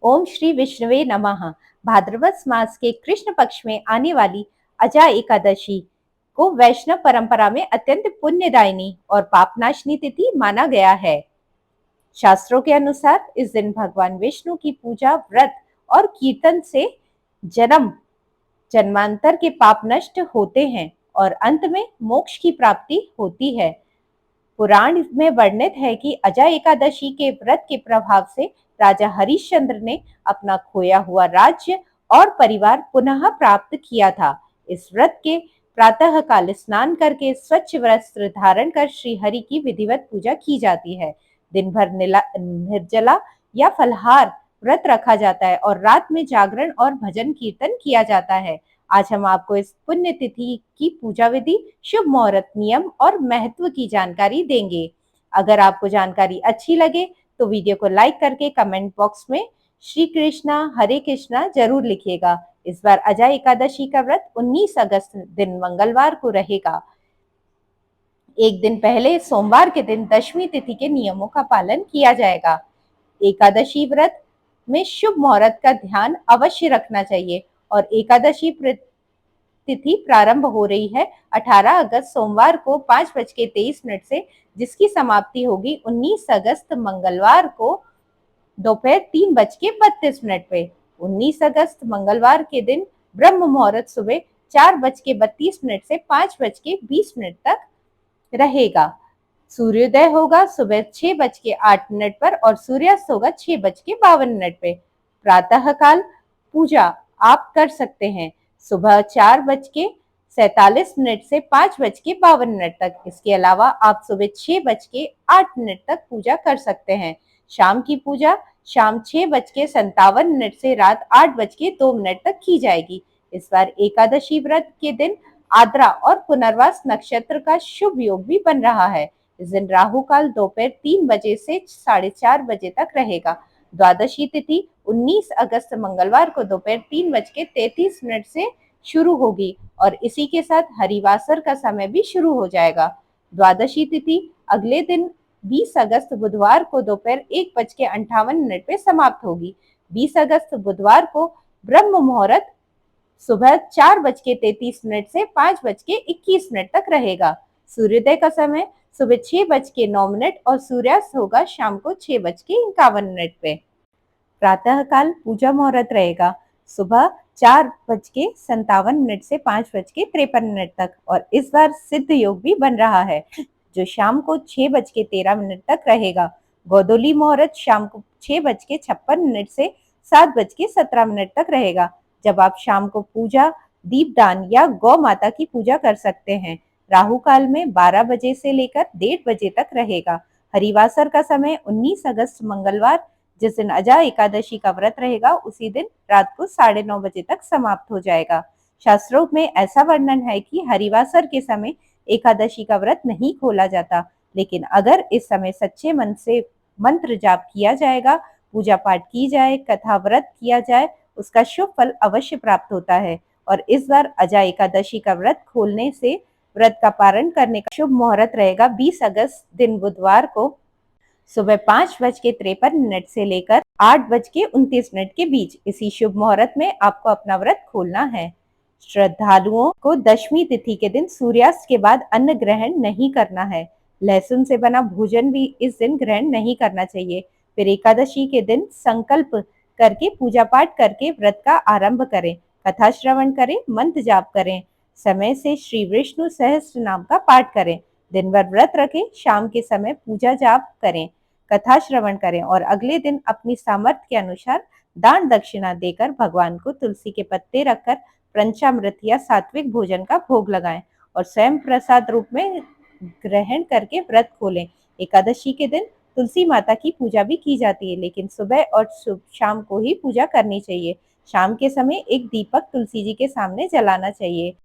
ओम श्री विष्णुवे नमः। भाद्रपद मास के कृष्ण पक्ष में आने वाली अजा एकादशी को वैष्णव परंपरा में अत्यंत पुण्यदायिनी और पापनाशनी तिथि माना गया है। शास्त्रों के अनुसार इस दिन भगवान विष्णु की पूजा, व्रत और कीर्तन से जन्म जन्मांतर के पाप नष्ट होते हैं और अंत में मोक्ष की प्राप्ति होती है। पुराण में वर्णित है कि अजा एकादशी के व्रत के प्रभाव से राजा हरिश्चंद्र ने अपना खोया हुआ राज्य और परिवार पुनः प्राप्त किया था। इस व्रत के प्रातः काल स्नान करके स्वच्छ वस्त्र धारण कर श्री हरि की विधिवत पूजा की जाती है। दिन भर निर्जला या फलहार व्रत रखा जाता है और रात में जागरण और भजन कीर्तन किया जाता है। आज हम आपको इस पुण्य तिथि की पूजा विधि, शुभ मुहूर्त नियम और महत्व की जानकारी देंगे। अगर आपको जानकारी अच्छी लगे तो वीडियो को लाइक करके कमेंट बॉक्स में श्री कृष्णा हरे कृष्णा जरूर लिखिएगा। इस बार अजा एकादशी का व्रत 19 अगस्त दिन मंगलवार को रहेगा। एक दिन पहले सोमवार के दिन दशमी तिथि के नियमों का पालन किया जाएगा। एकादशी व्रत में शुभ मुहूर्त का ध्यान अवश्य रखना चाहिए और एकादशी तिथि प्रारंभ हो रही है 18 अगस्त सोमवार को 5:23 से, जिसकी समाप्ति होगी 19 अगस्त मंगलवार को दोपहर 3:32 पे। 19 अगस्त मंगलवार के दिन ब्रह्म मुहूर्त सुबह 4:32 से 5:20 तक रहेगा। सूर्योदय होगा सुबह 6:08 पर और सूर्यास्त होगा 6:52 पे। प्रातः काल पूजा आप कर सकते हैं सुबह 4:47 से 5:52 तक। इसके अलावा आप सुबह 6:08 तक पूजा कर सकते हैं। शाम की पूजा शाम 6:57 से रात 8:02 तक की जाएगी। इस बार एकादशी व्रत के दिन आद्रा और पुनर्वास नक्षत्र का शुभ योग भी बन रहा है। इस दिन राहु काल दोपहर 3 बजे से 4:30 बजे तक रहेगा। द्वादशी तिथि 19 अगस्त मंगलवार को दोपहर 3:33 से शुरू होगी और इसी के साथ हरिवासर का समय भी शुरू हो जाएगा। द्वादशी तिथि अगले दिन 20 अगस्त बुधवार को दोपहर 1:58 पे समाप्त होगी। 20 अगस्त बुधवार को ब्रह्म मुहूर्त सुबह 4:33 से 5:21 तक रहेगा। सूर्योदय का समय सुबह 6:09 और सूर्यास्त होगा शाम को 6:51 पे। प्रातः काल पूजा मुहूर्त रहेगा सुबह 4:57 से 5:53 तक और इस बार सिद्ध योग भी बन रहा है जो शाम को 6:13 तक रहेगा। गोधूली मुहूर्त शाम को 6:56 से 7:17 तक रहेगा, जब आप शाम को पूजा, दीपदान या गौ माता की पूजा कर सकते हैं। राहु काल में 12 बजे से लेकर 1:30 बजे तक रहेगा। हरिवासर का समय 19 अगस्त मंगलवार जिस दिन अजा एकादशी का व्रत रहेगा उसी दिन रात को 9:30 बजे तक समाप्त हो जाएगा। शास्त्रों में ऐसा वर्णन है कि हरिवासर के समय एकादशी का व्रत नहीं खोला जाता, लेकिन अगर इस समय सच्चे मन से मंत्र जाप किया जाएगा, पूजा पाठ की जाए, कथा व्रत किया जाए, उसका शुभ फल अवश्य प्राप्त होता है। और इस बार अजा एकादशी का व्रत खोलने से व्रत का पारण करने का शुभ मुहूर्त रहेगा 20 अगस्त दिन बुधवार को सुबह 5:53 से लेकर 8:29 के बीच। इसी शुभ मुहूर्त में आपको अपना व्रत खोलना है। श्रद्धालुओं को दशमी तिथि के दिन सूर्यास्त के बाद अन्न ग्रहण नहीं करना है। लहसुन से बना भोजन भी इस दिन ग्रहण नहीं करना चाहिए। फिर एकादशी के दिन संकल्प करके पूजा पाठ करके व्रत का आरंभ करें, कथा श्रवण करें, मंत्र जाप करें, समय से श्री विष्णु सहस्त्र नाम का पाठ करें। दिन भर व्रत रखें, शाम के समय पूजा जाप करें, कथा श्रवण करें और अगले दिन अपनी सामर्थ्य के अनुसार दान दक्षिणा देकर भगवान को तुलसी के पत्ते रखकर पंचामृत या सात्विक भोजन का भोग लगाएं और स्वयं प्रसाद रूप में ग्रहण करके व्रत खोलें। एकादशी के दिन तुलसी माता की पूजा भी की जाती है, लेकिन सुबह और शाम को ही पूजा करनी चाहिए। शाम के समय एक दीपक तुलसी जी के सामने जलाना चाहिए।